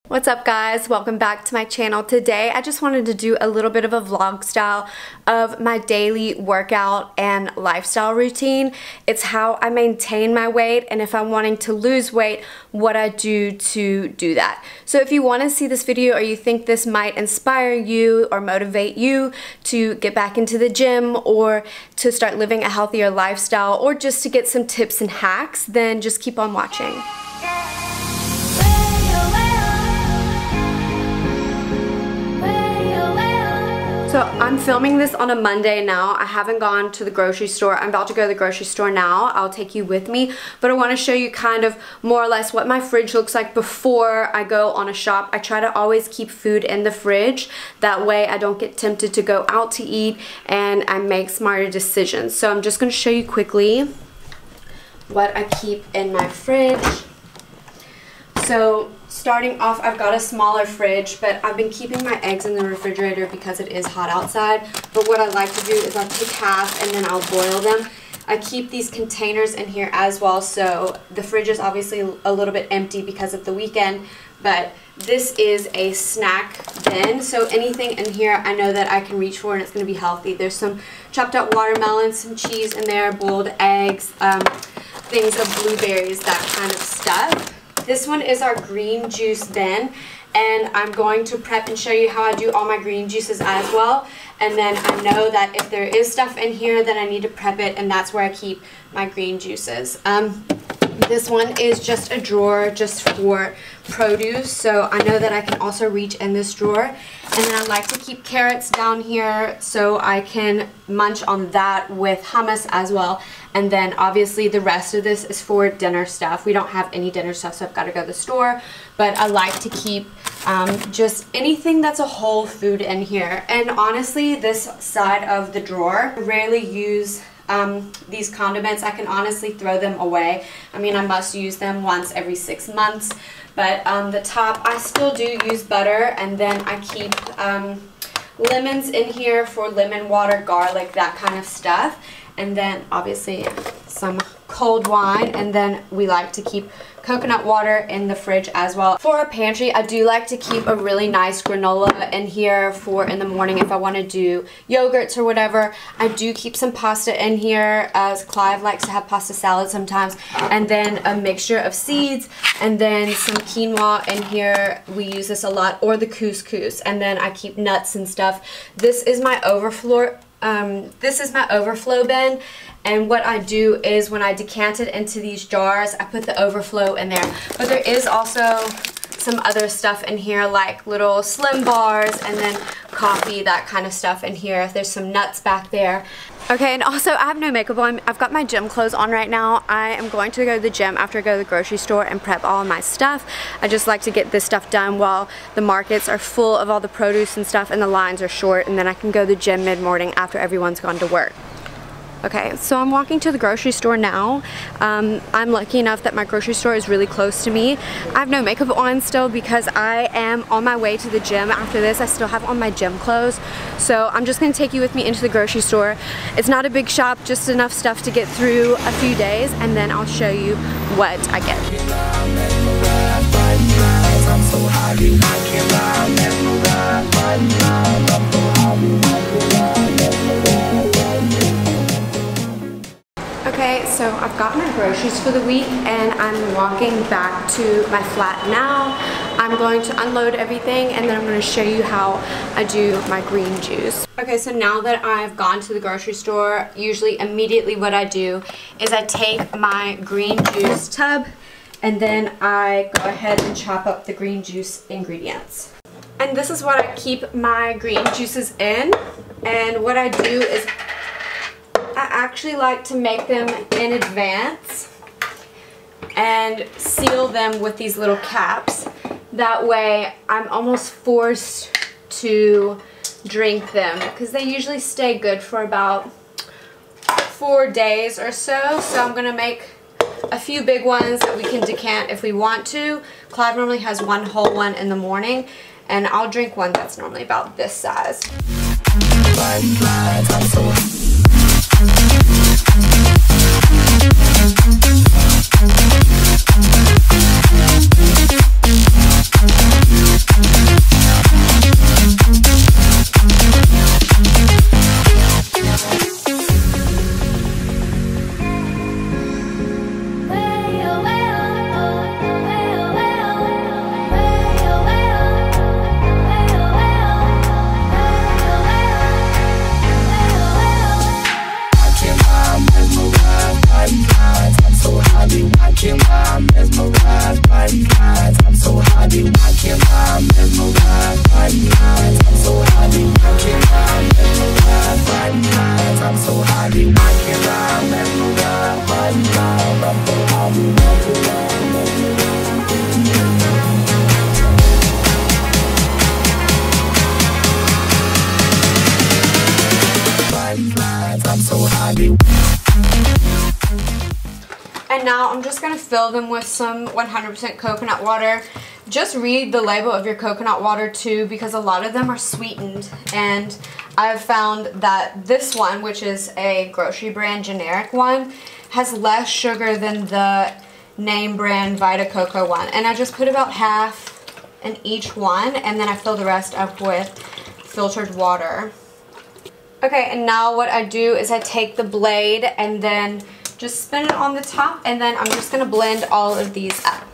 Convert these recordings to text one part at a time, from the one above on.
What's up guys, welcome back to my channel. Today I just wanted to do a little bit of a vlog style of my daily workout and lifestyle routine. It's how I maintain my weight, and if I'm wanting to lose weight, what I do to do that. So if you want to see this video or you think this might inspire you or motivate you to get back into the gym or to start living a healthier lifestyle or just to get some tips and hacks, then just keep on watching. So I'm filming this on a Monday now. I haven't gone to the grocery store. I'm about to go to the grocery store now. I'll take you with me, but I want to show you kind of more or less what my fridge looks like before I go on a shop. I try to always keep food in the fridge. That way I don't get tempted to go out to eat and I make smarter decisions. So I'm just going to show you quickly what I keep in my fridge. So starting off, I've got a smaller fridge, but I've been keeping my eggs in the refrigerator because it is hot outside. But what I like to do is I'll take half and then I'll boil them. I keep these containers in here as well, so the fridge is obviously a little bit empty because of the weekend, but this is a snack bin, so anything in here I know that I can reach for and it's going to be healthy. There's some chopped up watermelon, some cheese in there, boiled eggs, things of blueberries, that kind of stuff. This one is our green juice bin, and I'm going to prep and show you how I do all my green juices as well. And then I know that if there is stuff in here, then I need to prep it, and that's where I keep my green juices. This one is just a drawer just for produce, so I know that I can also reach in this drawer. And then I like to keep carrots down here so I can munch on that with hummus as well. And then obviously the rest of this is for dinner stuff. We don't have any dinner stuff, so I've got to go to the store. But I like to keep just anything that's a whole food in here. And honestly, this side of the drawer, I rarely use these condiments. I can honestly throw them away. I mean, I must use them once every 6 months. But on the top, I still do use butter, and then I keep lemons in here for lemon water, garlic, that kind of stuff. And then obviously some cold wine, and then we like to keep coconut water in the fridge as well. For our pantry, I do like to keep a really nice granola in here for in the morning if I want to do yogurts or whatever. I do keep some pasta in here, as Clive likes to have pasta salad sometimes, and then a mixture of seeds, and then some quinoa in here. We use this a lot, or the couscous, and then I keep nuts and stuff. This is my overflow bin, and what I do is when I decant it into these jars, I put the overflow in there. But there is also some other stuff in here, like little Slim bars and then coffee, that kind of stuff in here. There's some nuts back there. Okay, and also I have no makeup on. I've got my gym clothes on right now. I am going to go to the gym after I go to the grocery store and prep all of my stuff. I just like to get this stuff done while the markets are full of all the produce and stuff and the lines are short, and then I can go to the gym mid-morning after everyone's gone to work. Okay, so I'm walking to the grocery store now. I'm lucky enough that my grocery store is really close to me. I have no makeup on still because I am on my way to the gym after this. I still have on my gym clothes. So I'm just going to take you with me into the grocery store. It's not a big shop, just enough stuff to get through a few days, and then I'll show you what I get. Okay, so I've got my groceries for the week, and I'm walking back to my flat now. I'm going to unload everything, and then I'm going to show you how I do my green juice. Okay, so now that I've gone to the grocery store, usually immediately what I do is I take my green juice tub, and then I go ahead and chop up the green juice ingredients. And this is what I keep my green juices in, and what I do is I actually like to make them in advance and seal them with these little caps. That way I'm almost forced to drink them because they usually stay good for about 4 days or so. So I'm going to make a few big ones that we can decant if we want to. Clive normally has one whole one in the morning, and I'll drink one that's normally about this size. And now I'm just going to fill them with some 100% coconut water. Just read the label of your coconut water too, because a lot of them are sweetened. And I've found that this one, which is a grocery brand generic one, has less sugar than the name brand Vita Coco one. And I just put about half in each one, and then I fill the rest up with filtered water. Okay, and now what I do is I take the blade and then just spin it on the top, and then I'm just going to blend all of these up.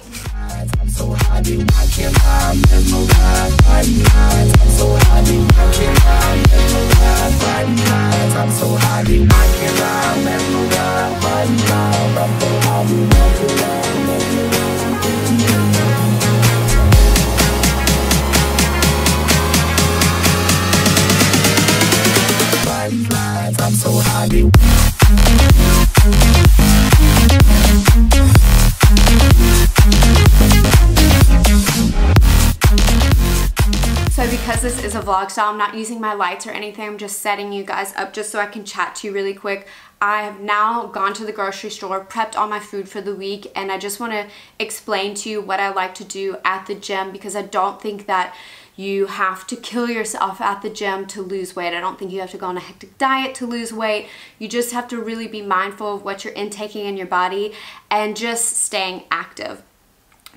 So because this is a vlog style, I'm not using my lights or anything. I'm just setting you guys up just so I can chat to you really quick. I have now gone to the grocery store, prepped all my food for the week, and I just want to explain to you what I like to do at the gym, because I don't think that you have to kill yourself at the gym to lose weight. I don't think you have to go on a hectic diet to lose weight. You just have to really be mindful of what you're intaking in your body and just staying active.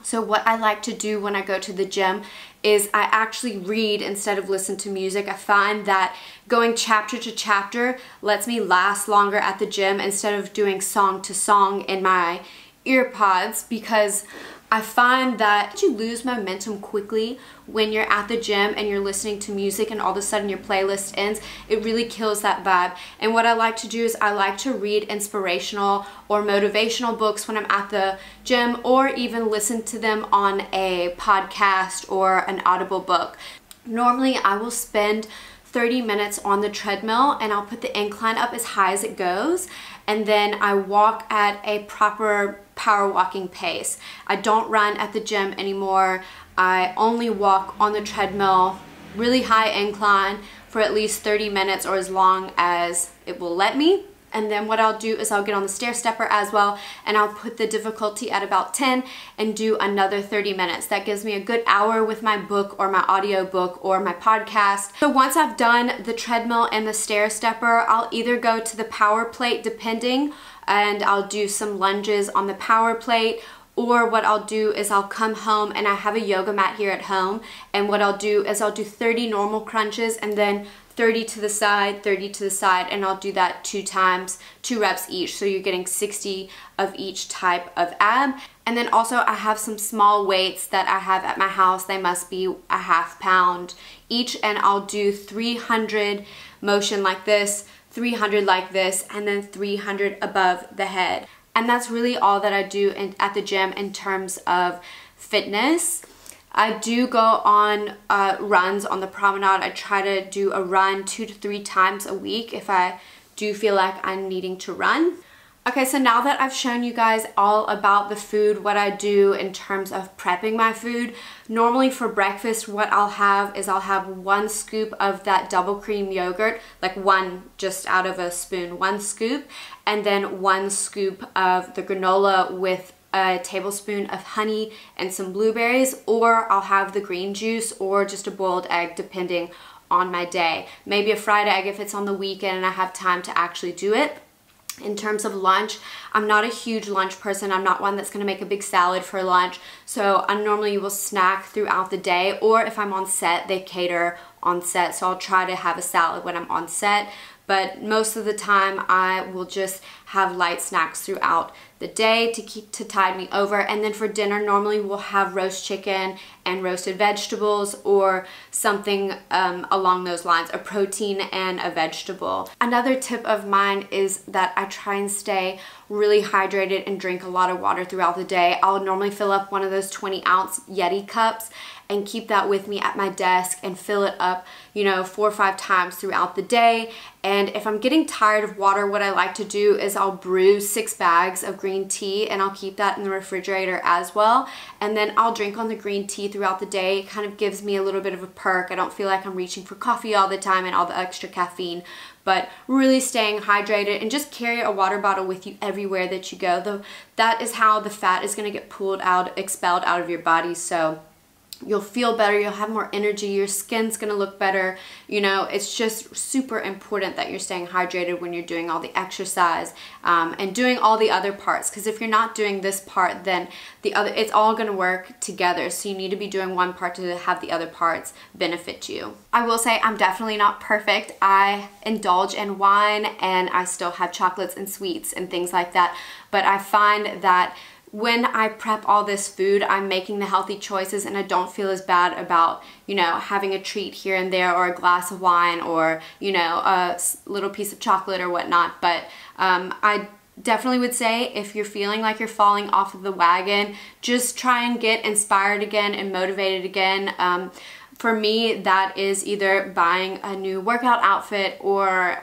So what I like to do when I go to the gym is I actually read instead of listen to music. I find that going chapter to chapter lets me last longer at the gym instead of doing song to song in my ear pods, because I find that you lose momentum quickly when you're at the gym and you're listening to music and all of a sudden your playlist ends. It really kills that vibe. And what I like to do is I like to read inspirational or motivational books when I'm at the gym, or even listen to them on a podcast or an Audible book. Normally I will spend 30 minutes on the treadmill, and I'll put the incline up as high as it goes, and then I walk at a proper power walking pace. I don't run at the gym anymore. I only walk on the treadmill, really high incline, for at least 30 minutes or as long as it will let me. And then what I'll do is I'll get on the stair stepper as well, and I'll put the difficulty at about 10 and do another 30 minutes. That gives me a good hour with my book or my audio book or my podcast. So once I've done the treadmill and the stair stepper, I'll either go to the power plate depending, and I'll do some lunges on the power plate, or what I'll do is I'll come home, and I have a yoga mat here at home, and what I'll do is I'll do 30 normal crunches and then 30 to the side, 30 to the side, and I'll do that 2 times, 2 reps each. So you're getting 60 of each type of ab. And then also I have some small weights that I have at my house. They must be a ½ pound each, and I'll do 300 motion like this, 300 like this, and then 300 above the head. And that's really all that I do at the gym in terms of fitness. I do go on runs on the promenade. I try to do a run 2 to 3 times a week if I do feel like I'm needing to run. Okay, so now that I've shown you guys all about the food, what I do in terms of prepping my food, normally for breakfast what I'll have is I'll have 1 scoop of that double cream yogurt, like one just out of a spoon, 1 scoop, and then 1 scoop of the granola with a tablespoon of honey and some blueberries, or I'll have the green juice or just a boiled egg depending on my day. Maybe a fried egg if it's on the weekend and I have time to actually do it. In terms of lunch, I'm not a huge lunch person. I'm not one that's going to make a big salad for lunch. So I normally will snack throughout the day, or if I'm on set, they cater on set. So I'll try to have a salad when I'm on set. But most of the time I will just have light snacks throughout the day to tide me over. And then for dinner, normally we'll have roast chicken and roasted vegetables, or something along those lines, a protein and a vegetable. Another tip of mine is that I try and stay really hydrated and drink a lot of water throughout the day. I'll normally fill up one of those 20-ounce Yeti cups, and keep that with me at my desk and fill it up, you know, 4 or 5 times throughout the day. And if I'm getting tired of water, what I like to do is I'll brew 6 bags of green tea, and I'll keep that in the refrigerator as well. And then I'll drink on the green tea throughout the day. It kind of gives me a little bit of a perk. I don't feel like I'm reaching for coffee all the time and all the extra caffeine, but really staying hydrated, and just carry a water bottle with you everywhere that you go. That is how the fat is going to get pulled out, expelled out of your body. So you'll feel better, you'll have more energy, your skin's gonna look better. You know, it's just super important that you're staying hydrated when you're doing all the exercise and doing all the other parts, because if you're not doing this part, then it's all gonna work together. So you need to be doing one part to have the other parts benefit you. I will say I'm definitely not perfect. I indulge in wine, and I still have chocolates and sweets and things like that, but I find that when I prep all this food, I'm making the healthy choices, and I don't feel as bad about, you know, having a treat here and there, or a glass of wine, or, you know, a little piece of chocolate or whatnot. But I definitely would say, if you're feeling like you're falling off of the wagon, just try and get inspired again and motivated again. For me, that is either buying a new workout outfit, or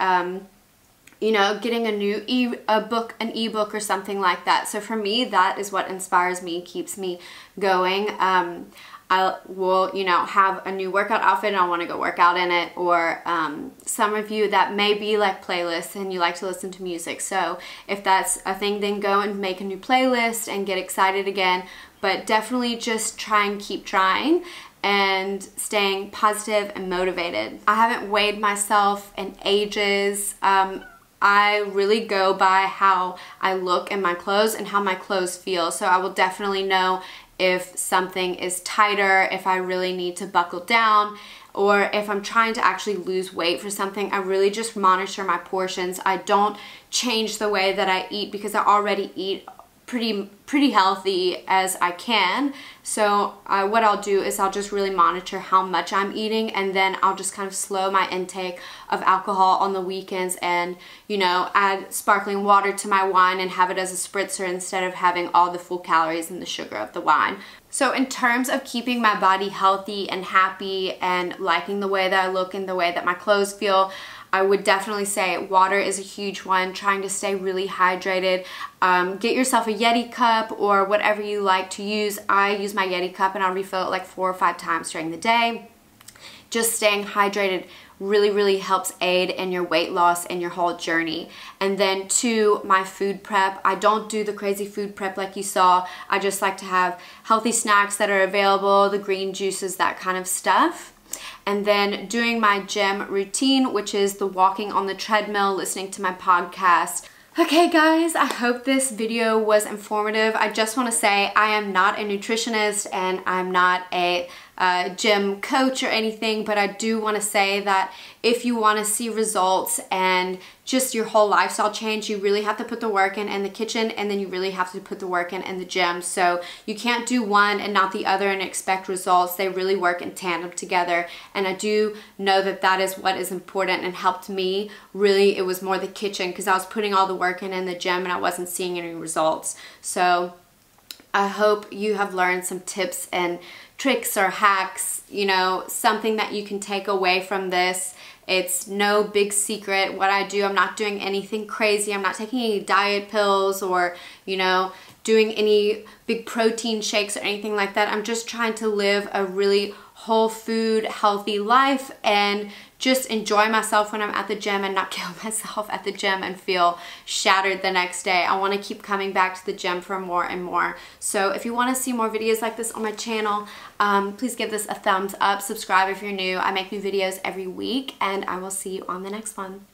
you know, getting an ebook or something like that. So for me, that is what inspires me, keeps me going. I will, you know, have a new workout outfit and I want to go work out in it. Or some of you, that may be like playlists, and you like to listen to music. So if that's a thing, then go and make a new playlist and get excited again. But definitely just try and keep trying and staying positive and motivated. I haven't weighed myself in ages. I really go by how I look in my clothes and how my clothes feel. So I will definitely know if something is tighter, if I really need to buckle down, or if I'm trying to actually lose weight for something. I really just monitor my portions. I don't change the way that I eat, because I already eat pretty healthy as I can. So what I'll do is I'll just really monitor how much I'm eating, and then I'll just kind of slow my intake of alcohol on the weekends, and, you know, add sparkling water to my wine and have it as a spritzer instead of having all the full calories and the sugar of the wine. So in terms of keeping my body healthy and happy and liking the way that I look and the way that my clothes feel, I would definitely say water is a huge one. Trying to stay really hydrated. Get yourself a Yeti cup or whatever you like to use. I use my Yeti cup, and I'll refill it like 4 or 5 times during the day. Just staying hydrated really helps aid in your weight loss and your whole journey. And then to my food prep, I don't do the crazy food prep like you saw. I just like to have healthy snacks that are available, the green juices, that kind of stuff. And then doing my gym routine, which is the walking on the treadmill, listening to my podcast. Okay guys, I hope this video was informative. I just want to say I am not a nutritionist, and I'm not a gym coach or anything, but I do want to say that if you want to see results and just your whole lifestyle change, you really have to put the work in the kitchen, and then you really have to put the work in the gym. So you can't do one and not the other and expect results. They really work in tandem together, and I do know that that is what is important and helped me. Really, it was more the kitchen, because I was putting all the work in the gym and I wasn't seeing any results. So I hope you have learned some tips and tricks or hacks, you know, something that you can take away from this. It's no big secret what I do. I'm not doing anything crazy. I'm not taking any diet pills or, you know, doing any big protein shakes or anything like that. I'm just trying to live a really whole food, healthy life, and just enjoy myself when I'm at the gym, and not kill myself at the gym and feel shattered the next day. I want to keep coming back to the gym for more and more. So if you want to see more videos like this on my channel, please give this a thumbs up. Subscribe if you're new. I make new videos every week, and I will see you on the next one.